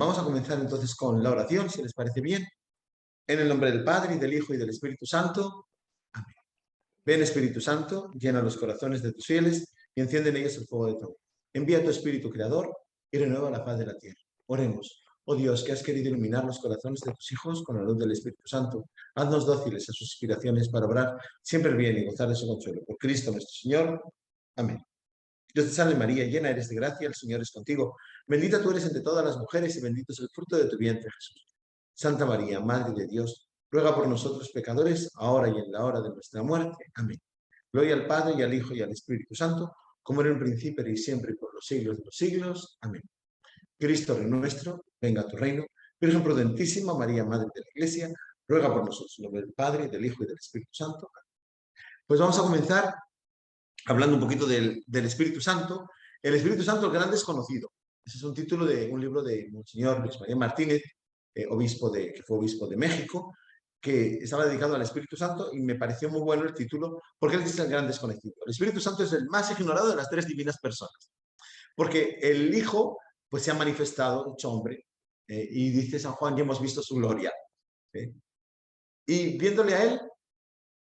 Vamos a comenzar entonces con la oración, si les parece bien. En el nombre del Padre, y del Hijo, y del Espíritu Santo. Amén. Ven, Espíritu Santo, llena los corazones de tus fieles y enciende en ellos el fuego de tu amor. Envía tu Espíritu Creador y renueva la paz de la tierra. Oremos. Oh Dios, que has querido iluminar los corazones de tus hijos con la luz del Espíritu Santo, haznos dóciles a sus inspiraciones para obrar siempre el bien y gozar de su consuelo. Por Cristo nuestro Señor. Amén. Dios te salve María, llena eres de gracia, el Señor es contigo. Bendita tú eres entre todas las mujeres y bendito es el fruto de tu vientre, Jesús. Santa María, Madre de Dios, ruega por nosotros pecadores, ahora y en la hora de nuestra muerte. Amén. Gloria al Padre, y al Hijo, y al Espíritu Santo, como era en un principio, y siempre, y por los siglos de los siglos. Amén. Cristo Rey nuestro, venga a tu reino. Virgen prudentísima, María, Madre de la Iglesia, ruega por nosotros, en nombre del Padre, del Hijo y del Espíritu Santo. Pues vamos a comenzar hablando un poquito del Espíritu Santo. El Espíritu Santo, el gran desconocido. Ese es un título de un libro de Monseñor Luis María Martínez, que fue obispo de México, que estaba dedicado al Espíritu Santo, y me pareció muy bueno el título porque él dice el gran desconocido. El Espíritu Santo es el más ignorado de las tres divinas personas, porque el Hijo pues se ha manifestado, hecho hombre, y dice San Juan, ya hemos visto su gloria. Y viéndole a él,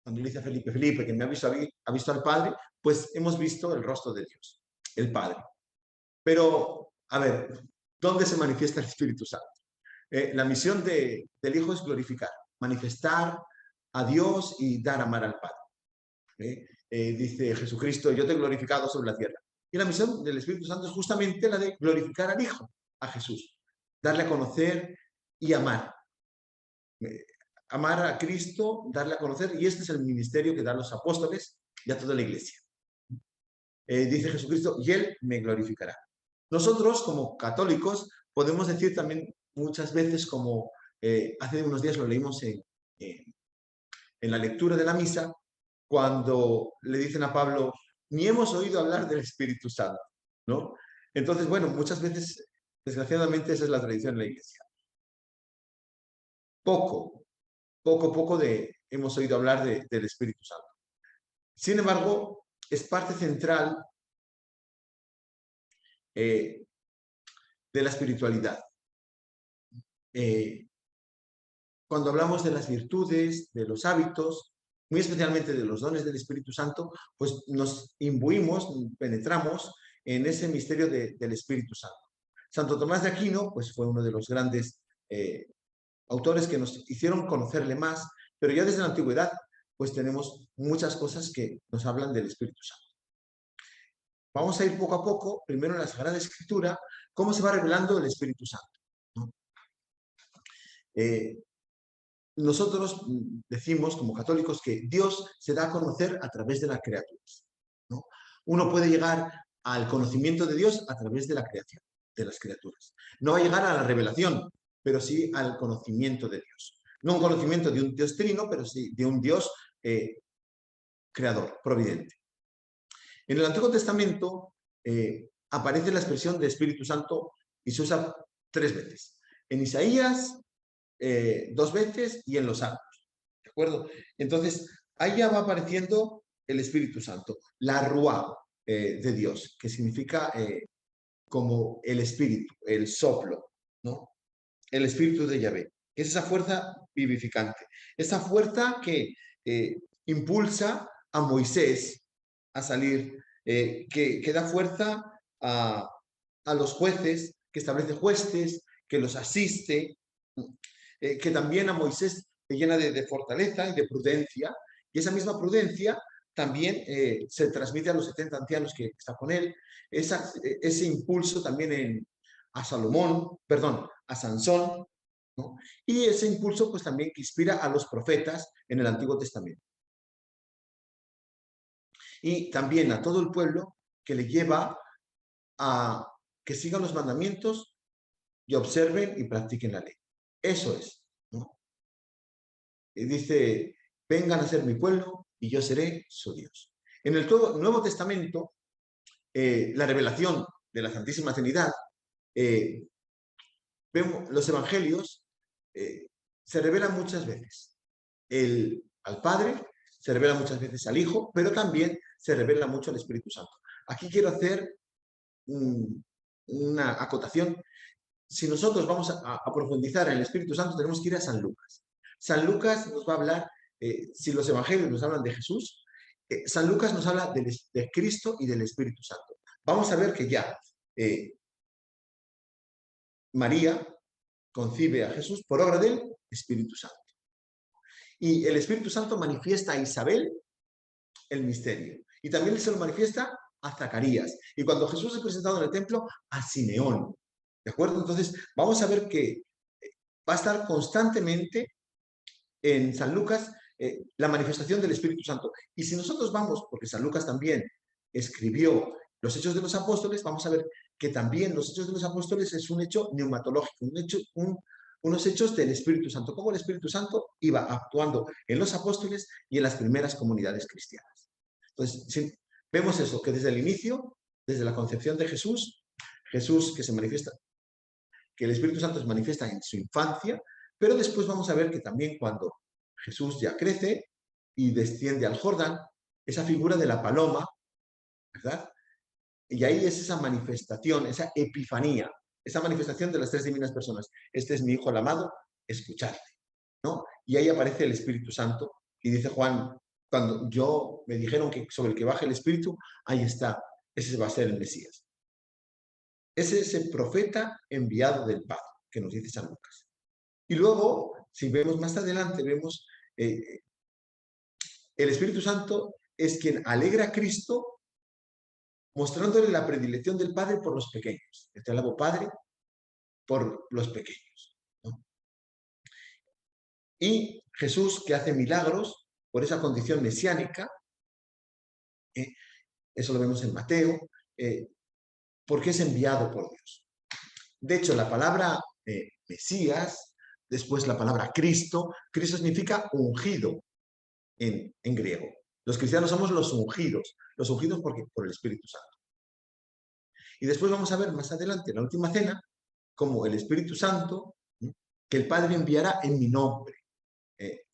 cuando le dice a Felipe, Felipe, que me ha visto al Padre, pues hemos visto el rostro de Dios, el Padre. Pero, a ver, ¿dónde se manifiesta el Espíritu Santo? La misión del Hijo es glorificar, manifestar a Dios y dar amar al Padre. Dice Jesucristo, yo te he glorificado sobre la tierra. Y la misión del Espíritu Santo es justamente la de glorificar al Hijo, a Jesús, darle a conocer y amar. Amar a Cristo, darle a conocer, y este es el ministerio que dan los apóstoles y a toda la iglesia. Dice Jesucristo, y Él me glorificará. Nosotros, como católicos, podemos decir también muchas veces, como hace unos días lo leímos en la lectura de la misa, cuando le dicen a Pablo, ni hemos oído hablar del Espíritu Santo, ¿no? Entonces, bueno, muchas veces, desgraciadamente, esa es la tradición de la iglesia. Poco hemos oído hablar del Espíritu Santo. Sin embargo, es parte central de la espiritualidad. Cuando hablamos de las virtudes, de los hábitos, muy especialmente de los dones del Espíritu Santo, pues nos imbuimos, penetramos en ese misterio del Espíritu Santo. Santo Tomás de Aquino, pues fue uno de los grandes autores que nos hicieron conocerle más, pero ya desde la antigüedad, pues tenemos muchas cosas que nos hablan del Espíritu Santo. Vamos a ir poco a poco, primero en la Sagrada Escritura, cómo se va revelando el Espíritu Santo, ¿no? Nosotros decimos como católicos que Dios se da a conocer a través de las criaturas, ¿no? Uno puede llegar al conocimiento de Dios a través de la creación, de las criaturas. No va a llegar a la revelación, pero sí al conocimiento de Dios. No un conocimiento de un Dios trino, pero sí de un Dios creador, providente. En el Antiguo Testamento aparece la expresión de Espíritu Santo y se usa 3 veces. En Isaías, 2 veces, y en los Salmos. ¿De acuerdo? Entonces, ahí ya va apareciendo el Espíritu Santo, la Ruá de Dios, que significa como el espíritu, el soplo, ¿no? El espíritu de Yahvé. Es esa fuerza vivificante, esa fuerza que impulsa a Moisés a salir, que da fuerza a los jueces, que establece jueces, que los asiste, que también a Moisés le llena de fortaleza y de prudencia, y esa misma prudencia también se transmite a los 70 ancianos que están con él, ese impulso también a Salomón, perdón, a Sansón, ¿no? Y ese impulso pues también que inspira a los profetas en el Antiguo Testamento. Y también a todo el pueblo, que le lleva a que sigan los mandamientos y observen y practiquen la ley. Eso es, ¿no? Y dice, vengan a ser mi pueblo y yo seré su Dios. En el Nuevo Testamento, la revelación de la Santísima Trinidad, vemos los evangelios, se revelan muchas veces al Padre, se revela muchas veces al Hijo, pero también se revela mucho al Espíritu Santo. Aquí quiero hacer una acotación. si nosotros vamos a profundizar en el Espíritu Santo, tenemos que ir a San Lucas. San Lucas nos va a hablar, si los evangelios nos hablan de Jesús, San Lucas nos habla de Cristo y del Espíritu Santo. Vamos a ver que ya María concibe a Jesús por obra del Espíritu Santo. Y el Espíritu Santo manifiesta a Isabel el misterio. Y también se lo manifiesta a Zacarías. Y cuando Jesús es presentado en el templo, a Simeón. ¿De acuerdo? Entonces, vamos a ver que va a estar constantemente en San Lucas la manifestación del Espíritu Santo. Y si nosotros vamos, porque San Lucas también escribió los Hechos de los Apóstoles, vamos a ver que también los Hechos de los Apóstoles es un hecho neumatológico, unos hechos del Espíritu Santo, cómo el Espíritu Santo iba actuando en los apóstoles y en las primeras comunidades cristianas. Entonces, si vemos eso, que desde el inicio, desde la concepción de Jesús que se manifiesta, que el Espíritu Santo se manifiesta en su infancia, pero después vamos a ver que también cuando Jesús ya crece y desciende al Jordán, esa figura de la paloma, ¿verdad? Y ahí es esa manifestación, esa epifanía, esa manifestación de las tres divinas personas. Este es mi Hijo el amado, escuchadle, ¿no? Y ahí aparece el Espíritu Santo y dice Juan, cuando me dijeron que sobre el que baje el Espíritu, ahí está, ese va a ser el Mesías. Ese es el profeta enviado del Padre, que nos dice San Lucas. Y luego, si vemos más adelante, vemos el Espíritu Santo es quien alegra a Cristo mostrándole la predilección del Padre por los pequeños. Te alabo, Padre, por los pequeños, ¿no? Y Jesús, que hace milagros por esa condición mesiánica, eso lo vemos en Mateo, porque es enviado por Dios. De hecho, la palabra Mesías, después la palabra Cristo significa ungido en griego. Los cristianos somos los ungidos por el Espíritu Santo. Y después vamos a ver más adelante, en la última cena, como el Espíritu Santo, que el Padre enviará en mi nombre,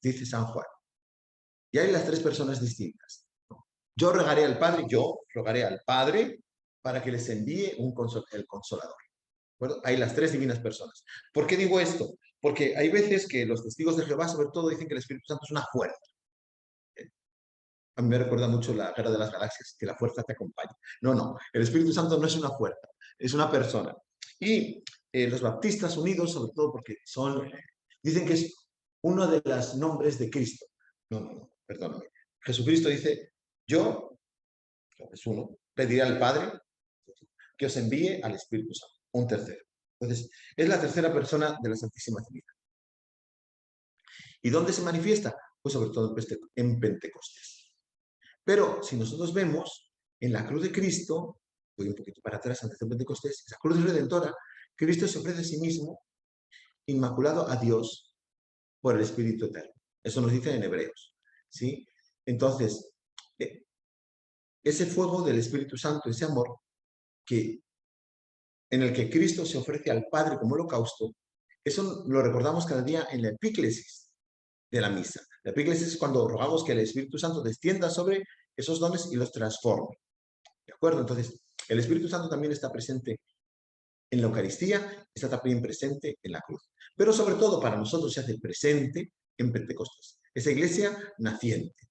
dice San Juan. Y hay las tres personas distintas. Yo rogaré al Padre para que les envíe el Consolador. ¿Bueno? Hay las tres divinas personas. ¿Por qué digo esto? Porque hay veces que los testigos de Jehová, sobre todo, dicen que el Espíritu Santo es una fuerza. A mí me recuerda mucho la Guerra de las Galaxias, que la fuerza te acompaña. No, el Espíritu Santo no es una fuerza, es una persona. Y los baptistas unidos, sobre todo porque dicen que es uno de los nombres de Cristo. No, perdóname. Jesucristo dice, yo, es uno, pediré al Padre que os envíe al Espíritu Santo, un tercero. Entonces, es la tercera persona de la Santísima Trinidad. ¿Y dónde se manifiesta? Pues sobre todo en Pentecostés. Pero si nosotros vemos en la cruz de Cristo, voy un poquito para atrás antes de Pentecostés, esa cruz redentora, Cristo se ofrece a sí mismo inmaculado a Dios por el Espíritu Eterno. Eso nos dice en Hebreos, ¿sí? Entonces, ese fuego del Espíritu Santo, ese amor en el que Cristo se ofrece al Padre como holocausto, eso lo recordamos cada día en la epíclesis de la misa. La epíclesis es cuando rogamos que el Espíritu Santo descienda sobre esos dones y los transforme. ¿De acuerdo? Entonces, el Espíritu Santo también está presente en la Eucaristía, está también presente en la cruz. Pero sobre todo para nosotros se hace presente en Pentecostés. Esa iglesia naciente.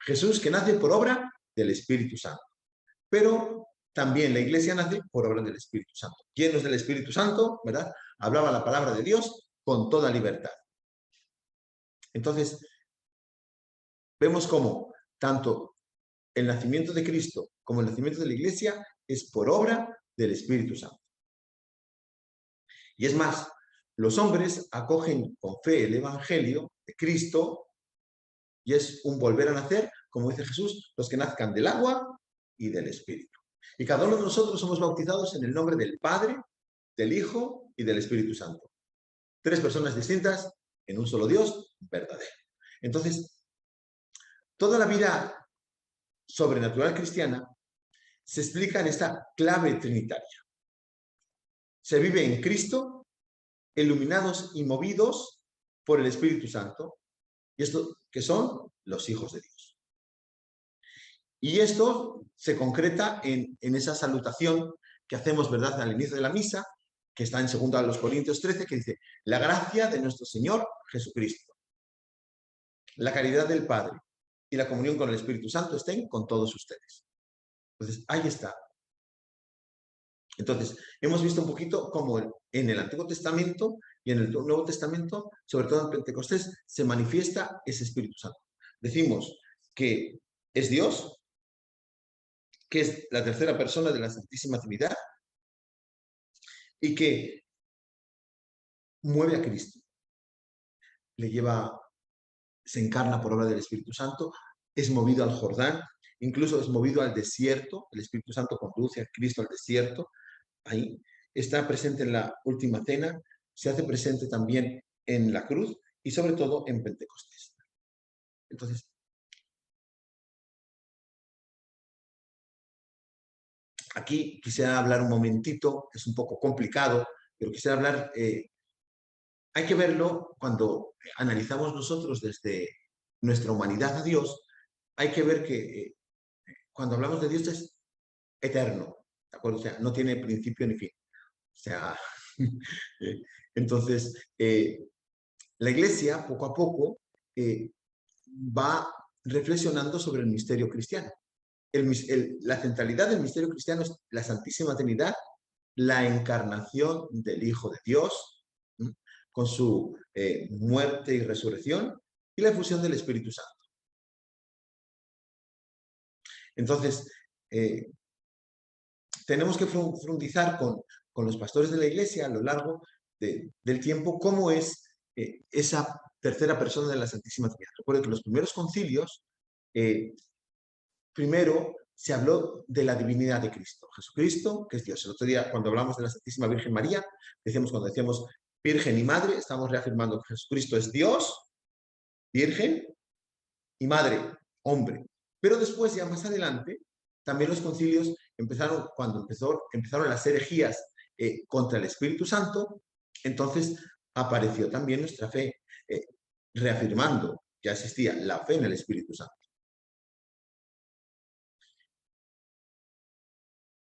Jesús que nace por obra del Espíritu Santo. Pero también la iglesia nace por obra del Espíritu Santo. Llenos del Espíritu Santo, ¿verdad? Hablaba la palabra de Dios con toda libertad. Entonces, vemos cómo tanto el nacimiento de Cristo como el nacimiento de la iglesia es por obra del Espíritu Santo. Y es más, los hombres acogen con fe el Evangelio de Cristo y es un volver a nacer, como dice Jesús, los que nazcan del agua y del Espíritu. Y cada uno de nosotros somos bautizados en el nombre del Padre, del Hijo y del Espíritu Santo. Tres personas distintas en un solo Dios verdadero. Entonces, toda la vida sobrenatural cristiana se explica en esta clave trinitaria. Se vive en Cristo, iluminados y movidos por el Espíritu Santo, y esto que son los hijos de Dios. Y esto se concreta en esa salutación que hacemos, ¿verdad?, al inicio de la misa, que está en 2 Corintios 13, que dice, la gracia de nuestro Señor Jesucristo, la caridad del Padre y la comunión con el Espíritu Santo estén con todos ustedes. Entonces, ahí está. Entonces, hemos visto un poquito cómo en el Antiguo Testamento y en el Nuevo Testamento, sobre todo en Pentecostés, se manifiesta ese Espíritu Santo. Decimos que es Dios, que es la tercera persona de la Santísima Trinidad y que mueve a Cristo. Le lleva, se encarna por obra del Espíritu Santo, es movido al Jordán, incluso es movido al desierto. El Espíritu Santo conduce a Cristo al desierto. Ahí está presente en la última cena, se hace presente también en la cruz y sobre todo en Pentecostés. Entonces, aquí quisiera hablar un momentito, es un poco complicado, pero quisiera hablar, hay que verlo cuando analizamos nosotros desde nuestra humanidad a Dios, hay que ver que cuando hablamos de Dios es eterno, ¿de acuerdo? O sea, no tiene principio ni fin. O sea, entonces, la Iglesia, poco a poco, va reflexionando sobre el misterio cristiano. La centralidad del misterio cristiano es la Santísima Trinidad, la encarnación del Hijo de Dios, ¿sí?, con su muerte y resurrección, y la efusión del Espíritu Santo. Entonces, tenemos que profundizar con los pastores de la Iglesia a lo largo del tiempo cómo es esa tercera persona de la Santísima Trinidad. Recuerden que los primeros concilios, primero se habló de la divinidad de Cristo. Jesucristo, que es Dios. El otro día, cuando hablamos de la Santísima Virgen María, cuando decíamos Virgen y Madre, estamos reafirmando que Jesucristo es Dios, Virgen y Madre, hombre. Pero después, ya más adelante, también los concilios empezaron, cuando empezaron las herejías contra el Espíritu Santo, entonces apareció también nuestra fe, reafirmando que existía la fe en el Espíritu Santo.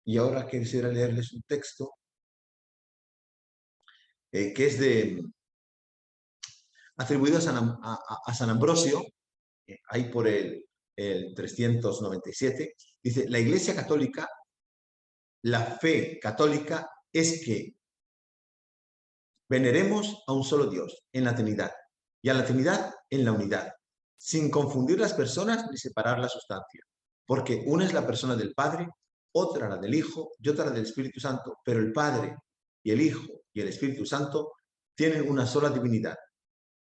Y ahora quisiera leerles un texto que es atribuido a San Ambrosio, ahí por el 397. Dice, la Iglesia Católica, la fe católica es que veneremos a un solo Dios en la Trinidad y a la Trinidad en la unidad, sin confundir las personas ni separar la sustancia, porque una es la persona del Padre, otra la del Hijo y otra la del Espíritu Santo, pero el Padre y el Hijo y el Espíritu Santo tienen una sola divinidad,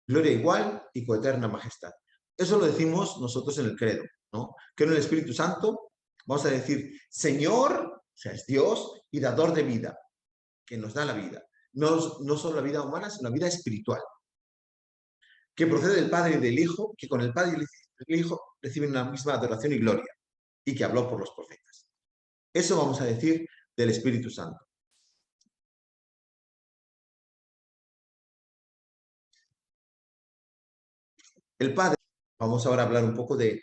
gloria igual y coeterna majestad. Eso lo decimos nosotros en el credo, ¿no? Que en el Espíritu Santo vamos a decir Señor, o sea, es Dios y dador de vida, que nos da la vida. No solo la vida humana, sino la vida espiritual, que procede del Padre y del Hijo, que con el Padre y el Hijo reciben una misma adoración y gloria, y que habló por los profetas. Eso vamos a decir del Espíritu Santo. El Padre, vamos ahora a hablar un poco de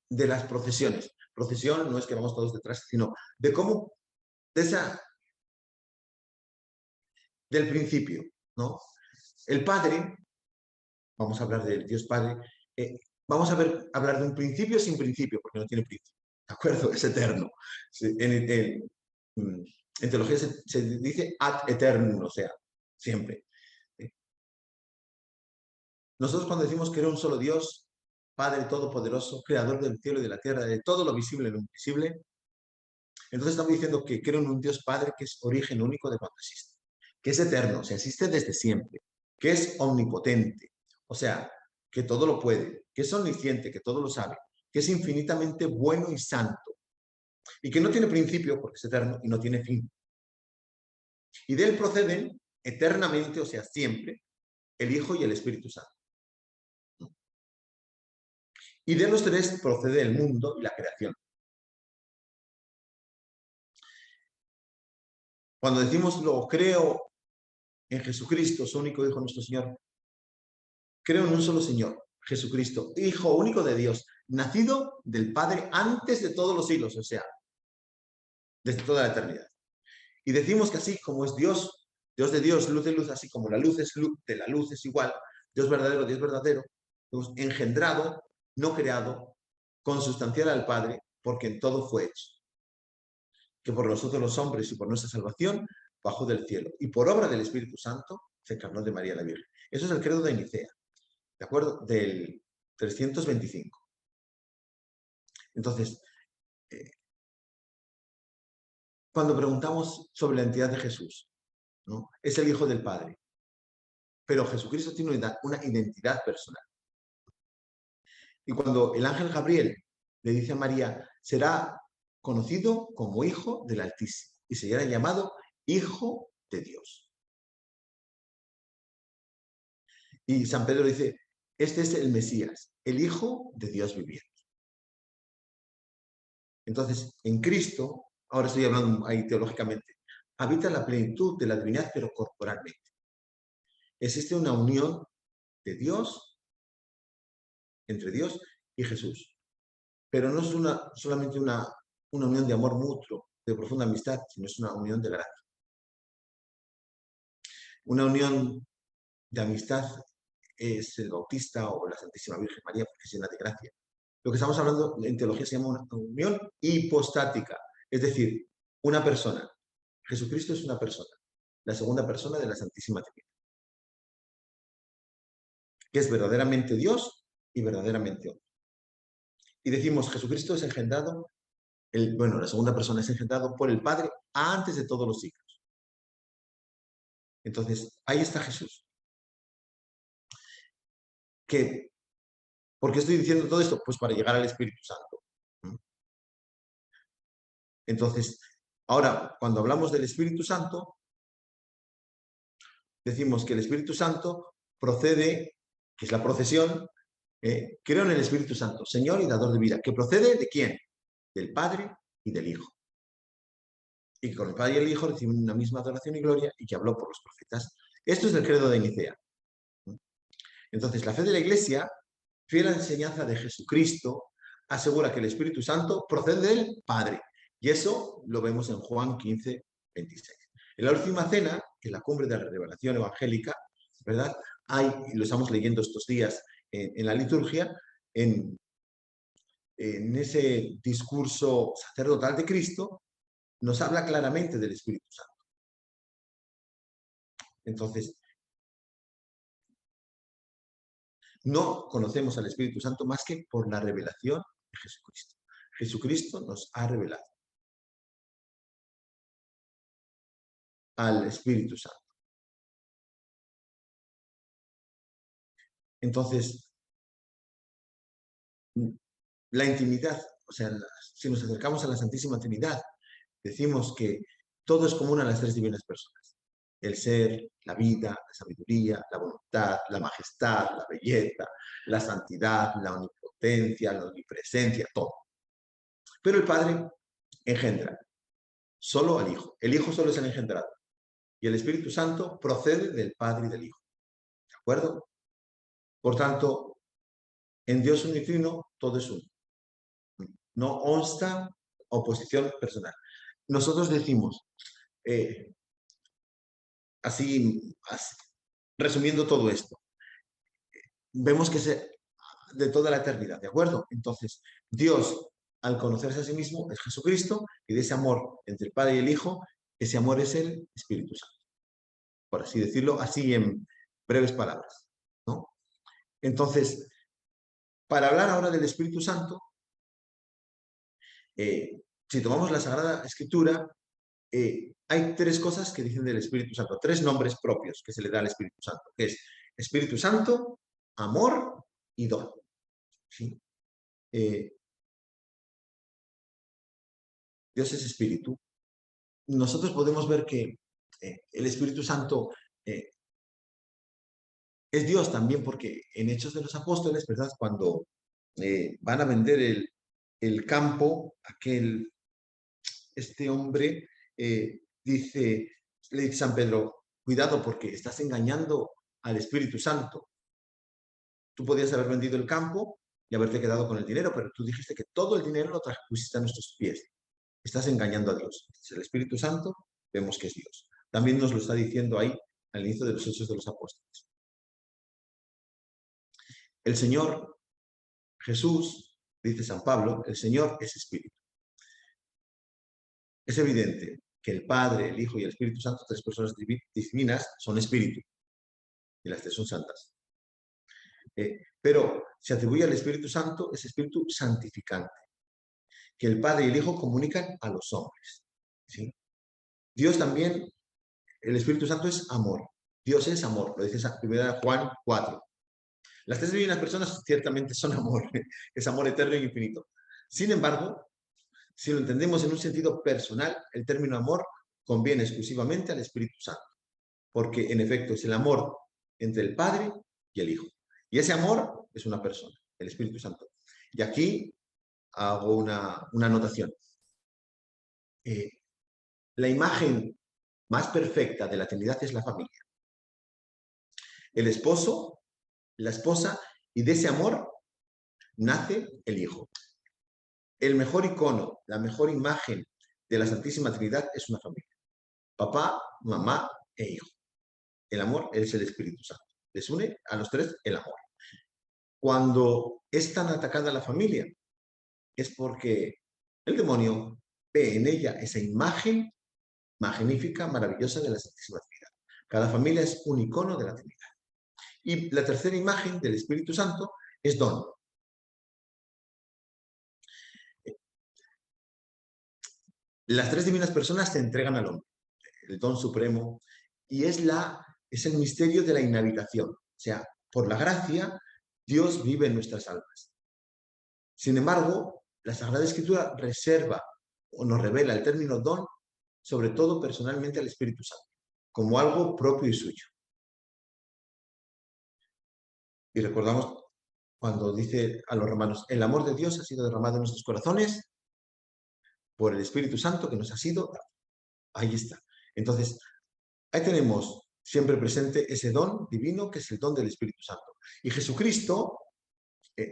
las procesiones. Procesión no es que vamos todos detrás, sino de cómo, del principio, ¿no? El Padre, vamos a hablar del Dios Padre, vamos a hablar de un principio sin principio, porque no tiene principio, ¿de acuerdo? Es eterno. En teología se dice ad eternum, o sea, siempre. Nosotros cuando decimos que era un solo Dios, Padre Todopoderoso, Creador del cielo y de la tierra, de todo lo visible y lo invisible, entonces estamos diciendo que creo en un Dios Padre que es origen único de cuanto existe, que es eterno, o sea, existe desde siempre, que es omnipotente, o sea, que todo lo puede, que es omnisciente, que todo lo sabe, que es infinitamente bueno y santo, y que no tiene principio porque es eterno y no tiene fin. Y de él proceden eternamente, o sea, siempre, el Hijo y el Espíritu Santo. Y de los tres procede el mundo y la creación. Cuando decimos lo creo en Jesucristo, su único Hijo, nuestro Señor, creo en un solo Señor, Jesucristo, Hijo único de Dios, nacido del Padre antes de todos los siglos, o sea, desde toda la eternidad. Y decimos que así como es Dios, Dios de Dios, luz de luz, así como la luz es luz de la luz es igual, Dios verdadero, Dios engendrado, no creado, consustancial al Padre, porque en todo fue hecho. Que por nosotros los hombres y por nuestra salvación bajó del cielo. Y por obra del Espíritu Santo se encarnó de María la Virgen. Eso es el credo de Nicea, ¿de acuerdo? Del 325. Entonces, cuando preguntamos sobre la entidad de Jesús, ¿no? Es el Hijo del Padre. Pero Jesucristo tiene una identidad personal. Y cuando el ángel Gabriel le dice a María, será conocido como Hijo del Altísimo y será llamado Hijo de Dios. Y San Pedro dice, este es el Mesías, el Hijo de Dios viviente. Entonces, en Cristo, ahora estoy hablando ahí teológicamente, habita la plenitud de la divinidad, pero corporalmente. Existe una unión de Dios, entre Dios y Jesús. Pero no es solamente una unión de amor mutuo, de profunda amistad, sino es una unión de gracia. Una unión de amistad es el Bautista o la Santísima Virgen María, porque es llena de gracia. Lo que estamos hablando en teología se llama una unión hipostática, es decir, una persona. Jesucristo es una persona, la segunda persona de la Santísima Trinidad, que es verdaderamente Dios y verdaderamente hombre. Y decimos, Jesucristo es engendrado, la segunda persona es engendrado por el Padre antes de todos los siglos. Entonces, ahí está Jesús. ¿Por qué estoy diciendo todo esto? Pues para llegar al Espíritu Santo. Entonces, ahora, cuando hablamos del Espíritu Santo, decimos que el Espíritu Santo procede, que es la procesión, creo en el Espíritu Santo, Señor y dador de vida, que procede ¿de quién? Del Padre y del Hijo. Y que con el Padre y el Hijo reciben una misma adoración y gloria y que habló por los profetas. Esto es el credo de Nicea. Entonces, la fe de la Iglesia, fiel a la enseñanza de Jesucristo, asegura que el Espíritu Santo procede del Padre. Y eso lo vemos en Juan 15, 26. En la última cena, que es la cumbre de la revelación evangélica, ¿verdad? Y lo estamos leyendo estos días en la liturgia, en ese discurso sacerdotal de Cristo, nos habla claramente del Espíritu Santo. Entonces, no conocemos al Espíritu Santo más que por la revelación de Jesucristo. Jesucristo nos ha revelado al Espíritu Santo. Entonces, la intimidad, o sea, si nos acercamos a la Santísima Trinidad, decimos que todo es común a las tres divinas personas. El ser, la vida, la sabiduría, la voluntad, la majestad, la belleza, la santidad, la omnipotencia, la omnipresencia, todo. Pero el Padre engendra solo al Hijo. El Hijo solo es el engendrado. Y el Espíritu Santo procede del Padre y del Hijo. ¿De acuerdo? Por tanto, en Dios unitrino todo es uno. No obsta oposición personal. Nosotros decimos, así, resumiendo todo esto, vemos que es de toda la eternidad, ¿de acuerdo? Entonces, Dios, al conocerse a sí mismo, es Jesucristo, y de ese amor entre el Padre y el Hijo, ese amor es el Espíritu Santo. Por así decirlo, así en breves palabras, ¿no? Entonces, para hablar ahora del Espíritu Santo, si tomamos la Sagrada Escritura, hay tres cosas que dicen del Espíritu Santo, tres nombres propios que se le da al Espíritu Santo, que es Espíritu Santo, amor y don. ¿Sí? Dios es Espíritu. Nosotros podemos ver que el Espíritu Santo es Dios también, porque en Hechos de los Apóstoles, ¿verdad? Cuando van a vender el campo, este hombre dice, le dice San Pedro, cuidado porque estás engañando al Espíritu Santo. Tú podías haber vendido el campo y haberte quedado con el dinero, pero tú dijiste que todo el dinero lo pusiste a nuestros pies. Estás engañando a Dios. Es el Espíritu Santo, vemos que es Dios. También nos lo está diciendo ahí al inicio de los Hechos de los Apóstoles. El Señor Jesús, dice San Pablo, el Señor es espíritu. Es evidente que el Padre, el Hijo y el Espíritu Santo, tres personas divinas, son espíritu. Y las tres son santas. Pero se atribuye al Espíritu Santo ese espíritu santificante, que el Padre y el Hijo comunican a los hombres. ¿Sí? Dios también, el Espíritu Santo es amor. Dios es amor, lo dice 1 Juan 4. Las tres divinas personas ciertamente son amor, es amor eterno e infinito. Sin embargo, si lo entendemos en un sentido personal, el término amor conviene exclusivamente al Espíritu Santo, porque en efecto es el amor entre el Padre y el Hijo. Y ese amor es una persona, el Espíritu Santo. Y aquí hago una anotación. La imagen más perfecta de la Trinidad es la familia. El esposo, la esposa, y de ese amor nace el Hijo. El mejor icono, la mejor imagen de la Santísima Trinidad es una familia. Papá, mamá e hijo. El amor es el Espíritu Santo. Les une a los tres el amor. Cuando es tan atacada la familia, es porque el demonio ve en ella esa imagen magnífica, maravillosa de la Santísima Trinidad. Cada familia es un icono de la Trinidad. Y la tercera imagen del Espíritu Santo es don. Las tres divinas personas se entregan al hombre, el don supremo, y es el misterio de la inhabitación. O sea, por la gracia, Dios vive en nuestras almas. Sin embargo, la Sagrada Escritura reserva o nos revela el término don, sobre todo personalmente al Espíritu Santo, como algo propio y suyo. Y recordamos cuando dice a los romanos, el amor de Dios ha sido derramado en nuestros corazones por el Espíritu Santo que nos ha sido dado. Ahí está. Entonces, ahí tenemos siempre presente ese don divino que es el don del Espíritu Santo. Y Jesucristo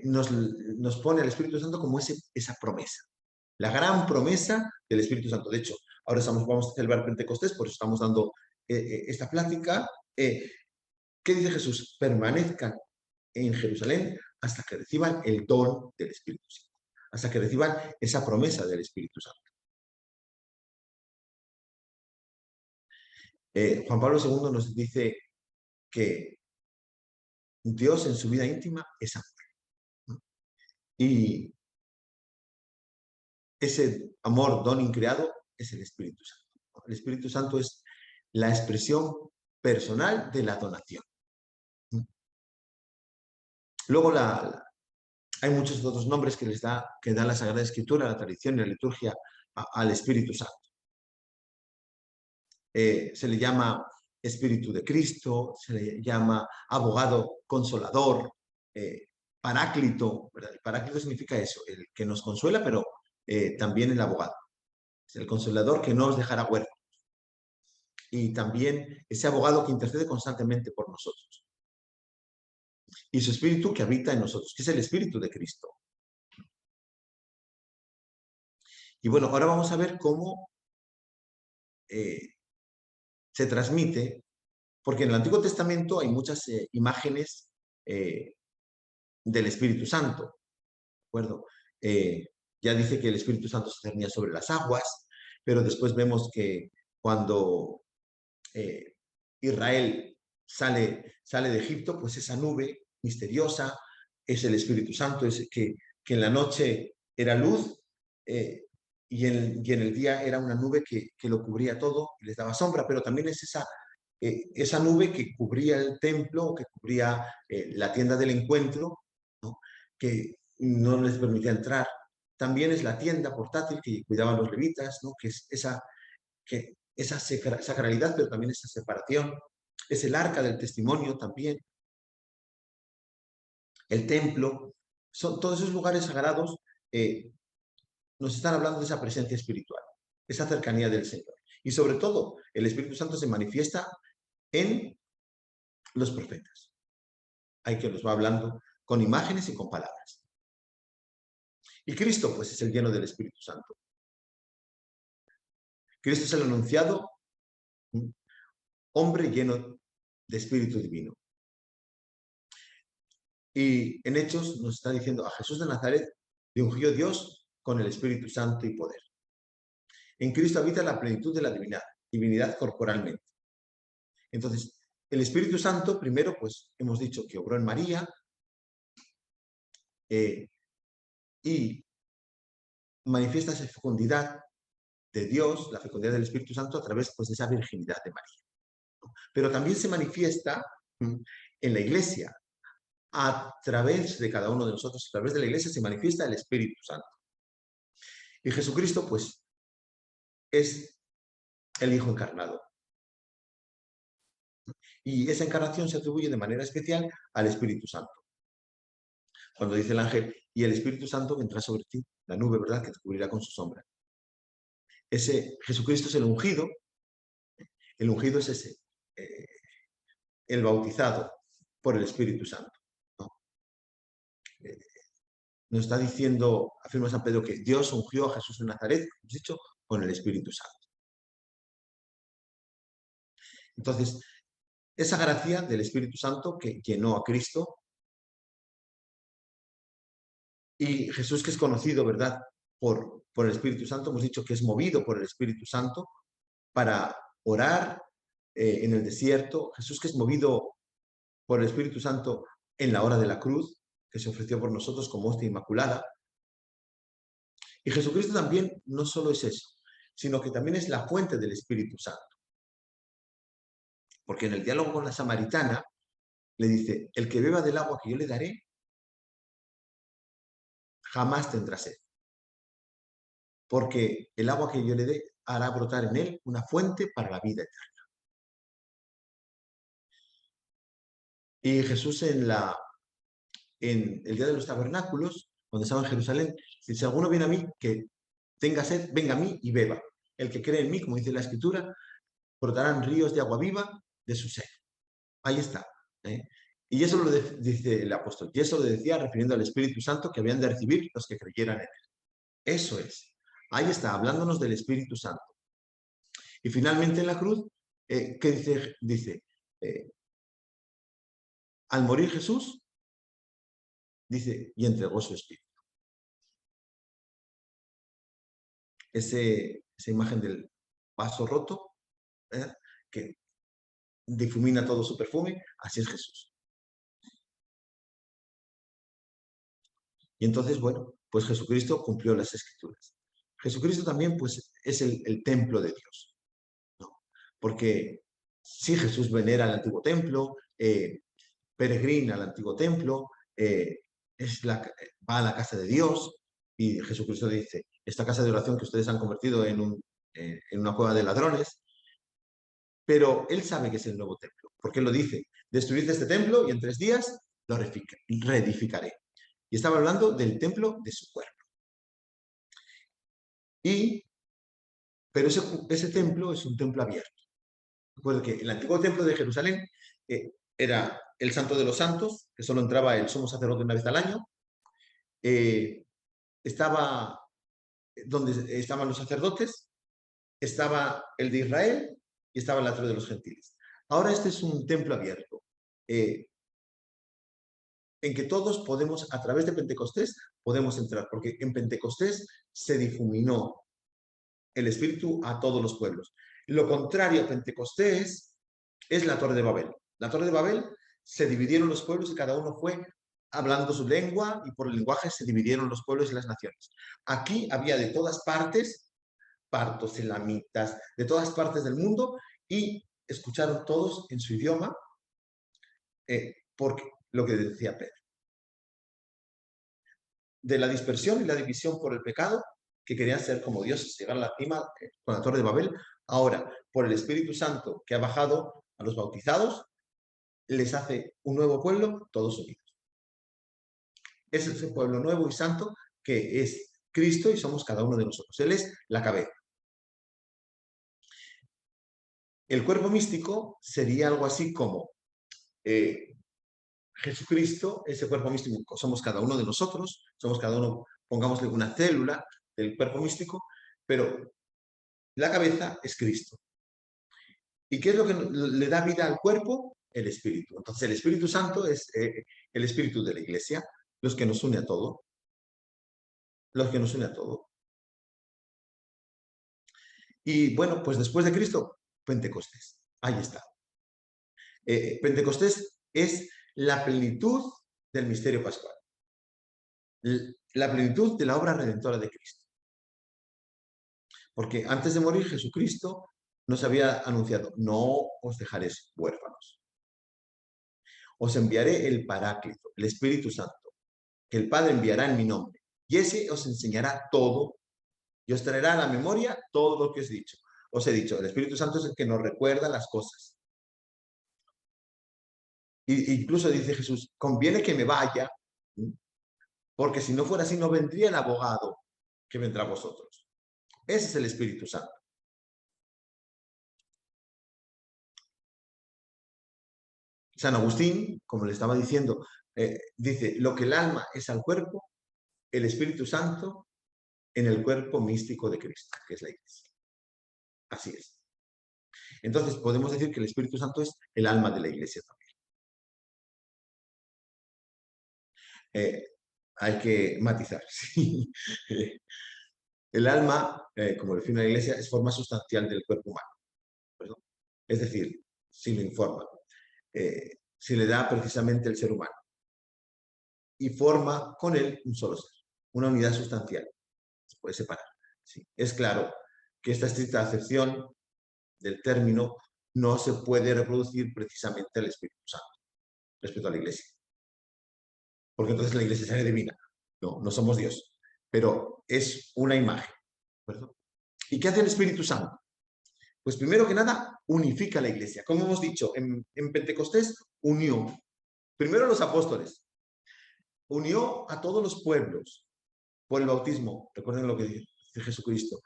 nos pone al Espíritu Santo como esa promesa. La gran promesa del Espíritu Santo. De hecho, ahora vamos a celebrar Pentecostés, por eso estamos dando esta plática. ¿Qué dice Jesús? Permanezcan en Jerusalén hasta que reciban el don del Espíritu Santo. Hasta que reciban esa promesa del Espíritu Santo. Juan Pablo II nos dice que Dios en su vida íntima es amor. Y ese amor, don increado, es el Espíritu Santo. El Espíritu Santo es la expresión personal de la donación. Luego hay muchos otros nombres que da la Sagrada Escritura, la tradición y la liturgia al Espíritu Santo. Se le llama Espíritu de Cristo, se le llama abogado consolador, paráclito, ¿verdad? El paráclito significa eso, el que nos consuela, pero también el abogado. Es el consolador que no os dejará huérfanos. Y también ese abogado que intercede constantemente por nosotros. Y su espíritu que habita en nosotros, que es el Espíritu de Cristo. Y bueno, ahora vamos a ver cómo se transmite, porque en el Antiguo Testamento hay muchas imágenes del Espíritu Santo, ¿de acuerdo? Ya dice que el Espíritu Santo se cernía sobre las aguas, pero después vemos que cuando Israel sale de Egipto, pues esa nube misteriosa es el Espíritu Santo, es que en la noche era luz y en el día era una nube que lo cubría todo y les daba sombra, pero también es esa nube que cubría el templo, que cubría la tienda del encuentro, ¿no? Que no les permitía entrar. También es la tienda portátil que cuidaban los levitas, ¿no? Que es esa sacralidad, pero también esa separación. Es el arca del testimonio también. El templo. Son todos esos lugares sagrados nos están hablando de esa presencia espiritual, esa cercanía del Señor. Y sobre todo, el Espíritu Santo se manifiesta en los profetas. Hay que nos va hablando con imágenes y con palabras. Y Cristo, pues, es el lleno del Espíritu Santo. Cristo es el anunciado hombre lleno de espíritu divino. Y en Hechos nos está diciendo, a Jesús de Nazaret le ungió Dios con el Espíritu Santo y poder. En Cristo habita la plenitud de la divinidad corporalmente. Entonces, el Espíritu Santo, primero, pues hemos dicho que obró en María y manifiesta esa fecundidad de Dios, la fecundidad del Espíritu Santo, a través pues, de esa virginidad de María. Pero también se manifiesta en la Iglesia, a través de cada uno de nosotros, a través de la Iglesia se manifiesta el Espíritu Santo. Y Jesucristo, pues, es el Hijo encarnado. Y esa encarnación se atribuye de manera especial al Espíritu Santo. Cuando dice el ángel, y el Espíritu Santo vendrá sobre ti, la nube, ¿verdad?, que te cubrirá con su sombra. Ese Jesucristo es el ungido es ese, el bautizado por el Espíritu Santo, ¿no? Nos está diciendo, afirma San Pedro, que Dios ungió a Jesús de Nazaret, como hemos dicho, con el Espíritu Santo. Entonces, esa gracia del Espíritu Santo que llenó a Cristo, y Jesús, que es conocido, ¿verdad?, por el Espíritu Santo, hemos dicho que es movido por el Espíritu Santo para orar en el desierto. Jesús, que es movido por el Espíritu Santo en la hora de la cruz, que se ofreció por nosotros como hostia inmaculada. Y Jesucristo también no solo es eso, sino que también es la fuente del Espíritu Santo. Porque en el diálogo con la samaritana le dice, el que beba del agua que yo le daré, jamás tendrá sed. Porque el agua que yo le dé hará brotar en él una fuente para la vida eterna. Y Jesús en el día de los tabernáculos, cuando estaba en Jerusalén, dice, si alguno viene a mí, que tenga sed, venga a mí y beba. El que cree en mí, como dice la Escritura, brotarán ríos de agua viva de su seno. Ahí está. Y eso lo dice el apóstol. Y eso lo decía refiriendo al Espíritu Santo que habían de recibir los que creyeran en él. Eso es. Ahí está, hablándonos del Espíritu Santo. Y finalmente en la cruz, ¿qué dice? Dice, al morir Jesús, dice, y entregó su espíritu. Esa imagen del vaso roto, que difumina todo su perfume, así es Jesús. Y entonces, bueno, pues Jesucristo cumplió las Escrituras. Jesucristo también, pues, es el templo de Dios, ¿no? Porque sí, Jesús venera el antiguo templo, peregrina al antiguo templo, va a la casa de Dios, y Jesucristo dice, esta casa de oración que ustedes han convertido en una cueva de ladrones, pero él sabe que es el nuevo templo, porque él lo dice, destruid este templo y en 3 días lo reedificaré. Y estaba hablando del templo de su cuerpo. Pero ese templo es un templo abierto. Recuerdo que el antiguo templo de Jerusalén era el Santo de los Santos, que solo entraba el sumo sacerdote una vez al año. Estaba donde estaban los sacerdotes, estaba el de Israel y estaba el atrio de los gentiles. Ahora este es un templo abierto, en que todos podemos, a través de Pentecostés, podemos entrar, porque en Pentecostés se difuminó el Espíritu a todos los pueblos. Lo contrario a Pentecostés es la Torre de Babel. La Torre de Babel se dividieron los pueblos y cada uno fue hablando su lengua y por el lenguaje se dividieron los pueblos y las naciones. Aquí había de todas partes, partos, elamitas, de todas partes del mundo y escucharon todos en su idioma porque lo que decía Pedro. De la dispersión y la división por el pecado, que querían ser como Dios, llegar a la cima con la Torre de Babel, ahora, por el Espíritu Santo que ha bajado a los bautizados, les hace un nuevo pueblo, todos unidos. Ese es el pueblo nuevo y santo que es Cristo y somos cada uno de nosotros. Él es la cabeza. El cuerpo místico sería algo así como Jesucristo, ese cuerpo místico somos cada uno de nosotros, somos cada uno, pongámosle una célula del cuerpo místico, pero la cabeza es Cristo. ¿Y qué es lo que le da vida al cuerpo? El Espíritu. Entonces, el Espíritu Santo es el Espíritu de la Iglesia, los que nos une a todo, los que nos une a todo. Y bueno, pues después de Cristo, Pentecostés. Ahí está. Pentecostés es la plenitud del misterio pascual. La plenitud de la obra redentora de Cristo. Porque antes de morir Jesucristo nos había anunciado, no os dejaré huérfanos. Os enviaré el Paráclito, el Espíritu Santo, que el Padre enviará en mi nombre. Y ese os enseñará todo y os traerá a la memoria todo lo que os he dicho. Os he dicho, el Espíritu Santo es el que nos recuerda las cosas. Incluso dice Jesús, conviene que me vaya, porque si no fuera así no vendría el abogado que vendrá a vosotros. Ese es el Espíritu Santo. San Agustín, como le estaba diciendo, dice, lo que el alma es al cuerpo, el Espíritu Santo en el cuerpo místico de Cristo, que es la Iglesia. Así es. Entonces podemos decir que el Espíritu Santo es el alma de la Iglesia también. Hay que matizar. ¿Sí? El alma, como define la Iglesia, es forma sustancial del cuerpo humano. ¿No? Es decir, si lo informa, si le da precisamente el ser humano y forma con él un solo ser, una unidad sustancial. Se puede separar. ¿Sí? Es claro que esta estricta acepción del término no se puede reproducir precisamente al Espíritu Santo respecto a la Iglesia. Porque entonces la Iglesia sería divina. No, no somos Dios. Pero es una imagen. ¿Verdad? ¿Y qué hace el Espíritu Santo? Pues primero que nada, unifica la Iglesia. Como hemos dicho, en Pentecostés unió primero a los apóstoles, unió a todos los pueblos por el bautismo. Recuerden lo que dice Jesucristo.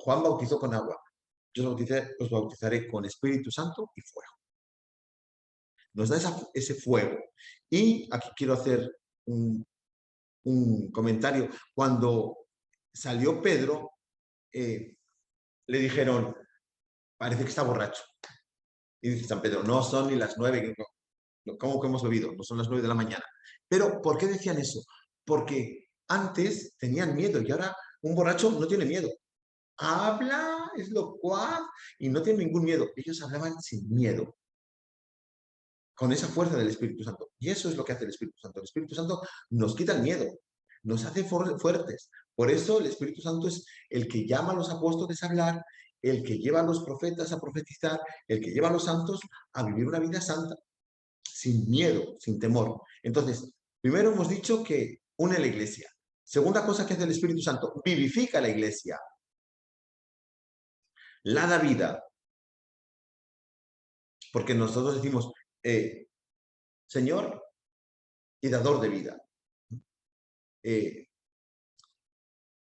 Juan bautizó con agua. Yo os bautizaré con Espíritu Santo y fuego. Nos da ese fuego. Y aquí quiero hacer un comentario. Cuando salió Pedro, le dijeron, parece que está borracho. Y dice San Pedro, no son ni las 9, ¿cómo que hemos bebido? No son las 9 de la mañana. Pero, ¿por qué decían eso? Porque antes tenían miedo y ahora un borracho no tiene miedo. Habla, es locuaz y no tiene ningún miedo. Ellos hablaban sin miedo, con esa fuerza del Espíritu Santo. Y eso es lo que hace el Espíritu Santo. El Espíritu Santo nos quita el miedo, nos hace fuertes. Por eso el Espíritu Santo es el que llama a los apóstoles a hablar, el que lleva a los profetas a profetizar, el que lleva a los santos a vivir una vida santa, sin miedo, sin temor. Entonces, primero hemos dicho que une la Iglesia. Segunda cosa que hace el Espíritu Santo, vivifica la Iglesia. La da vida. Porque nosotros decimos, Señor y dador de vida.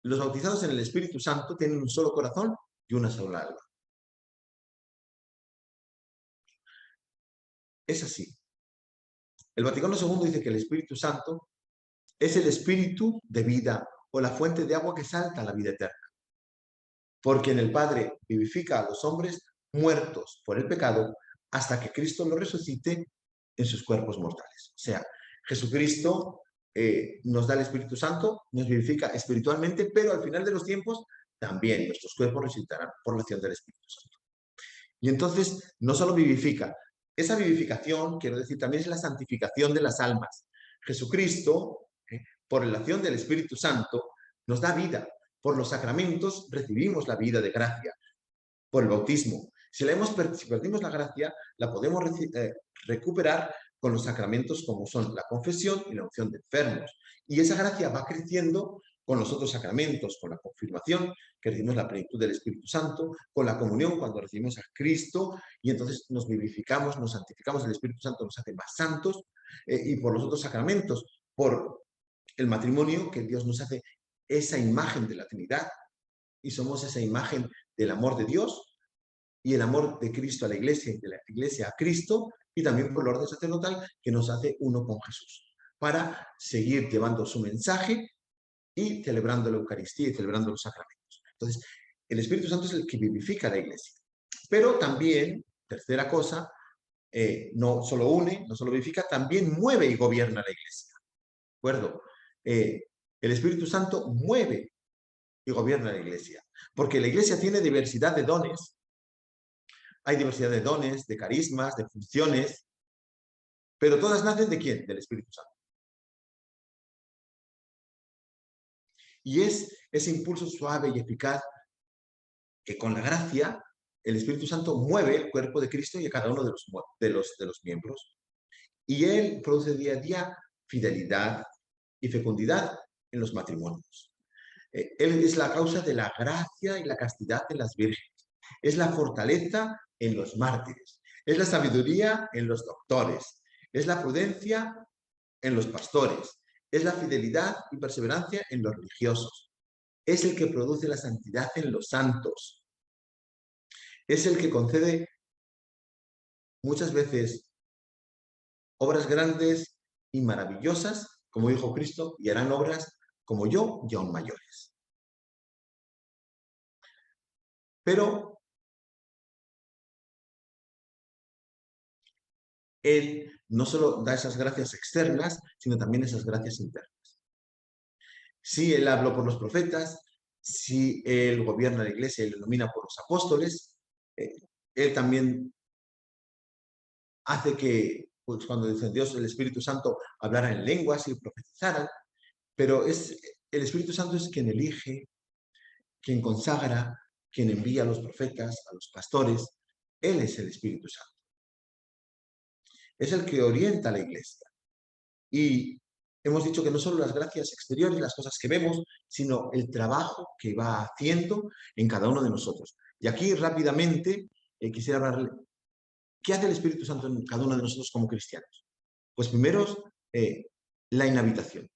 Los bautizados en el Espíritu Santo tienen un solo corazón y una sola alma. Es así. El Vaticano II dice que el Espíritu Santo es el espíritu de vida o la fuente de agua que salta a la vida eterna. Porque en el Padre vivifica a los hombres muertos por el pecado hasta que Cristo los resucite en sus cuerpos mortales. O sea, Jesucristo nos da el Espíritu Santo, nos vivifica espiritualmente, pero al final de los tiempos también nuestros cuerpos resucitarán por la acción del Espíritu Santo. Y entonces no solo vivifica, esa vivificación, quiero decir, también es la santificación de las almas. Jesucristo, por la acción del Espíritu Santo, nos da vida. Por los sacramentos recibimos la vida de gracia. Por el bautismo. Si perdimos la gracia, la podemos recuperar con los sacramentos como son la confesión y la unción de enfermos. Y esa gracia va creciendo con los otros sacramentos, con la confirmación, que recibimos la plenitud del Espíritu Santo, con la comunión cuando recibimos a Cristo, y entonces nos vivificamos, nos santificamos, el Espíritu Santo nos hace más santos, y por los otros sacramentos, por el matrimonio, que Dios nos hace esa imagen de la Trinidad, y somos esa imagen del amor de Dios, y el amor de Cristo a la Iglesia y de la Iglesia a Cristo, y también por el orden sacerdotal que nos hace uno con Jesús, para seguir llevando su mensaje y celebrando la Eucaristía y celebrando los sacramentos. Entonces, el Espíritu Santo es el que vivifica a la Iglesia. Pero también tercera cosa, no solo une, no solo vivifica, también mueve y gobierna la Iglesia. ¿De acuerdo? El Espíritu Santo mueve y gobierna la Iglesia, porque la Iglesia tiene diversidad de dones. Hay diversidad de dones, de carismas, de funciones, pero todas nacen ¿de quién? Del Espíritu Santo. Y es ese impulso suave y eficaz que con la gracia el Espíritu Santo mueve el cuerpo de Cristo y a cada uno de los miembros. Y Él produce día a día fidelidad y fecundidad en los matrimonios. Él es la causa de la gracia y la castidad en las vírgenes. Es la fortaleza en los mártires. Es la sabiduría en los doctores. Es la prudencia en los pastores. Es la fidelidad y perseverancia en los religiosos. Es el que produce la santidad en los santos. Es el que concede muchas veces obras grandes y maravillosas, como dijo Cristo, y harán obras como yo y aún mayores. Pero Él no solo da esas gracias externas, sino también esas gracias internas. Si Él habló por los profetas, si Él gobierna la iglesia y lo nomina por los apóstoles, Él también hace que, pues cuando dice Dios, el Espíritu Santo hablara en lenguas y profetizaran, pero el Espíritu Santo es quien elige, quien consagra, quien envía a los profetas, a los pastores. Él es el Espíritu Santo. Es el que orienta a la iglesia. Y hemos dicho que no solo las gracias exteriores, las cosas que vemos, sino el trabajo que va haciendo en cada uno de nosotros. Y aquí rápidamente quisiera hablarle, ¿qué hace el Espíritu Santo en cada uno de nosotros como cristianos? Pues primero, la inhabitación.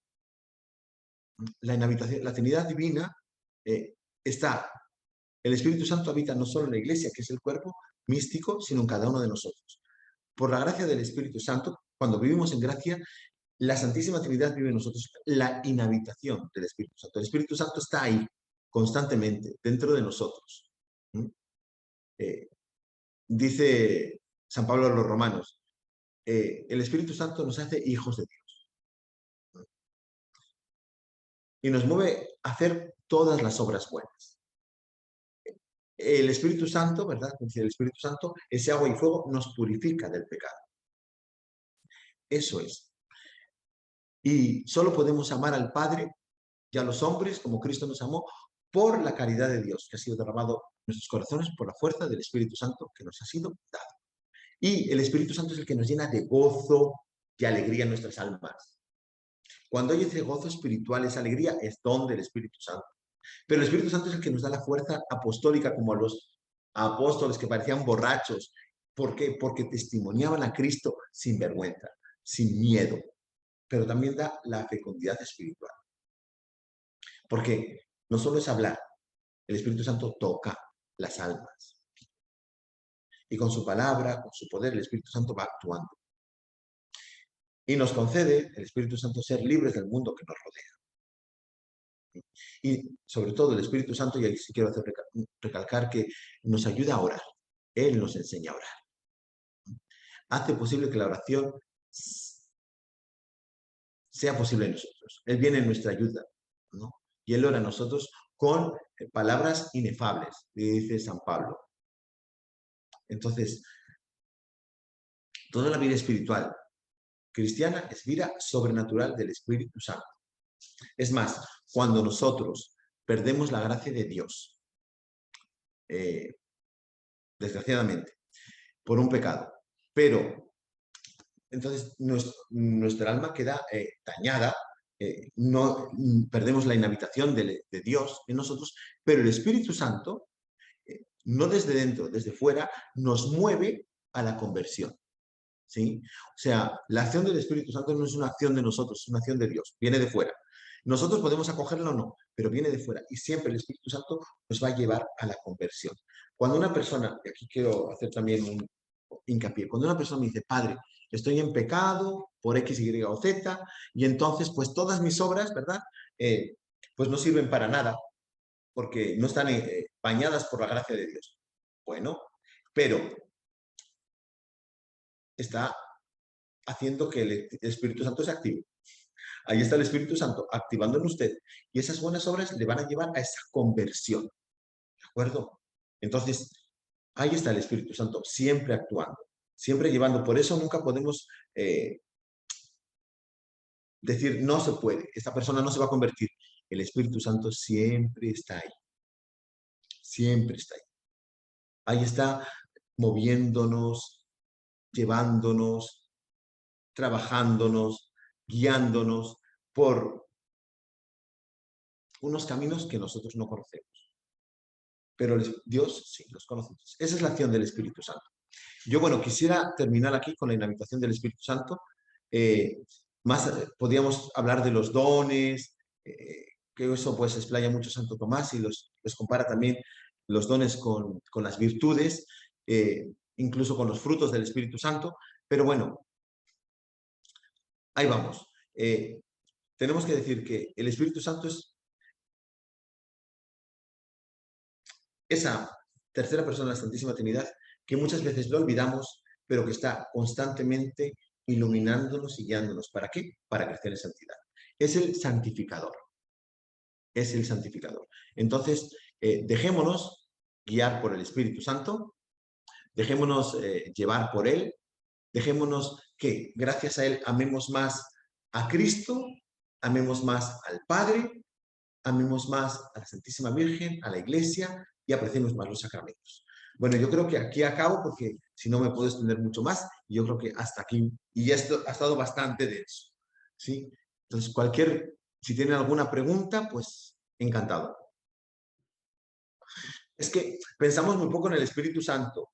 La inhabitación, la Trinidad Divina está, el Espíritu Santo habita no solo en la iglesia, que es el cuerpo místico, sino en cada uno de nosotros. Por la gracia del Espíritu Santo, cuando vivimos en gracia, la Santísima Trinidad vive en nosotros, la inhabitación del Espíritu Santo. El Espíritu Santo está ahí, constantemente, dentro de nosotros. Dice San Pablo a los romanos, el Espíritu Santo nos hace hijos de Dios. Y nos mueve a hacer todas las obras buenas. El Espíritu Santo, ¿verdad? El Espíritu Santo, ese agua y fuego, nos purifica del pecado. Eso es. Y solo podemos amar al Padre y a los hombres como Cristo nos amó por la caridad de Dios que ha sido derramado en nuestros corazones por la fuerza del Espíritu Santo que nos ha sido dado. Y el Espíritu Santo es el que nos llena de gozo y alegría en nuestras almas. Cuando hay ese gozo espiritual, esa alegría, es don del Espíritu Santo. Pero el Espíritu Santo es el que nos da la fuerza apostólica como a los apóstoles que parecían borrachos. ¿Por qué? Porque testimoniaban a Cristo sin vergüenza, sin miedo. Pero también da la fecundidad espiritual. Porque no solo es hablar, el Espíritu Santo toca las almas. Y con su palabra, con su poder, el Espíritu Santo va actuando. Y nos concede, el Espíritu Santo, ser libres del mundo que nos rodea. Y sobre todo el Espíritu Santo, y ahí sí quiero recalcar que nos ayuda a orar. Él nos enseña a orar. Hace posible que la oración sea posible en nosotros. Él viene en nuestra ayuda, ¿no? Y Él ora a nosotros con palabras inefables, dice San Pablo. Entonces, toda la vida espiritual cristiana es vida sobrenatural del Espíritu Santo. Es más, cuando nosotros perdemos la gracia de Dios, desgraciadamente, por un pecado, pero entonces nuestra alma queda dañada, no perdemos la inhabitación de Dios en nosotros, pero el Espíritu Santo, no desde dentro, desde fuera, nos mueve a la conversión. ¿Sí? O sea, la acción del Espíritu Santo no es una acción de nosotros, es una acción de Dios, viene de fuera. Nosotros podemos acogerla o no, pero viene de fuera. Y siempre el Espíritu Santo nos va a llevar a la conversión. Cuando una persona, y aquí quiero hacer también un hincapié, cuando una persona me dice, Padre, estoy en pecado por X, Y o Z, y entonces pues todas mis obras, ¿verdad? Pues no sirven para nada, porque no están bañadas por la gracia de Dios. Bueno, pero está haciendo que el Espíritu Santo se active. Ahí está el Espíritu Santo activando en usted y esas buenas obras le van a llevar a esa conversión. ¿De acuerdo? Entonces, ahí está el Espíritu Santo siempre actuando, siempre llevando. Por eso nunca podemos decir, no se puede, esta persona no se va a convertir. El Espíritu Santo siempre está ahí. Siempre está ahí. Ahí está moviéndonos, llevándonos, trabajándonos, guiándonos por unos caminos que nosotros no conocemos. Pero Dios sí los conoce. Esa es la acción del Espíritu Santo. Yo, bueno, quisiera terminar aquí con la inhabitación del Espíritu Santo. Podríamos hablar de los dones, que eso pues explaya mucho Santo Tomás y los compara también los dones con las virtudes, incluso con los frutos del Espíritu Santo. Pero bueno, ahí vamos. Tenemos que decir que el Espíritu Santo es esa tercera persona de la Santísima Trinidad que muchas veces lo olvidamos, pero que está constantemente iluminándonos y guiándonos. ¿Para qué? Para crecer en santidad. Es el santificador. Es el santificador. Entonces, dejémonos guiar por el Espíritu Santo, dejémonos llevar por Él, dejémonos que gracias a Él amemos más a Cristo, amemos más al Padre, amemos más a la Santísima Virgen, a la Iglesia y apreciemos más los sacramentos. Bueno, yo creo que aquí acabo porque si no me puedo extender mucho más y yo creo que hasta aquí, y esto ha estado bastante denso, ¿sí? Entonces, si tienen alguna pregunta, pues encantado. Es que pensamos muy poco en el Espíritu Santo,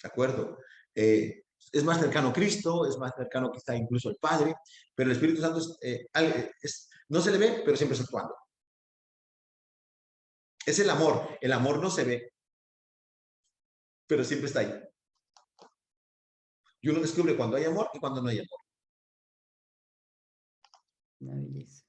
¿de acuerdo? Es más cercano a Cristo, es más cercano quizá incluso al Padre, pero el Espíritu Santo no se le ve, pero siempre está actuando. Es el amor no se ve, pero siempre está ahí. Y uno descubre cuando hay amor y cuando no hay amor. Una belleza.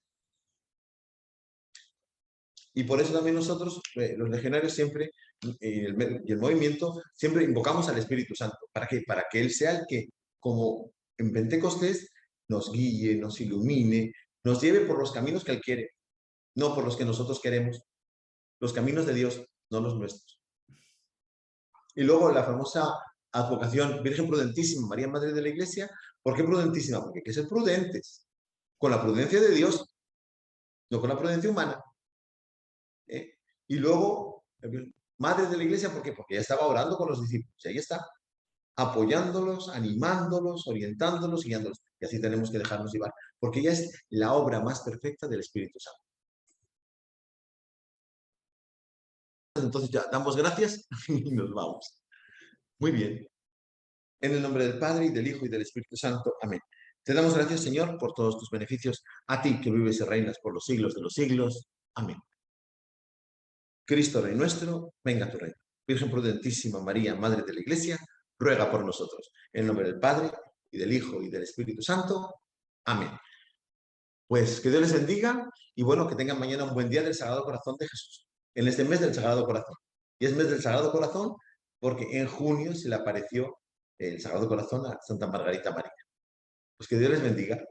Y por eso también nosotros, los legionarios, siempre, y el movimiento, siempre invocamos al Espíritu Santo. ¿Para qué? Para que Él sea el que, como en Pentecostés, nos guíe, nos ilumine, nos lleve por los caminos que Él quiere, no por los que nosotros queremos. Los caminos de Dios, no los nuestros. Y luego la famosa advocación Virgen Prudentísima, María Madre de la Iglesia. ¿Por qué prudentísima? Porque hay que ser prudentes, con la prudencia de Dios, no con la prudencia humana. Y luego, Madre de la Iglesia, ¿por qué? Porque ella estaba orando con los discípulos, y ahí está, apoyándolos, animándolos, orientándolos, guiándolos. Y así tenemos que dejarnos llevar, porque ella es la obra más perfecta del Espíritu Santo. Entonces ya damos gracias y nos vamos. Muy bien. En el nombre del Padre, y del Hijo, y del Espíritu Santo. Amén. Te damos gracias, Señor, por todos tus beneficios, a ti que vives y reinas por los siglos de los siglos. Amén. Cristo, Rey nuestro, venga a tu reino. Virgen prudentísima María, Madre de la Iglesia, ruega por nosotros. En el nombre del Padre, y del Hijo, y del Espíritu Santo. Amén. Pues que Dios les bendiga, y bueno, que tengan mañana un buen día del Sagrado Corazón de Jesús, en este mes del Sagrado Corazón. Y es mes del Sagrado Corazón porque en junio se le apareció el Sagrado Corazón a Santa Margarita María. Pues que Dios les bendiga.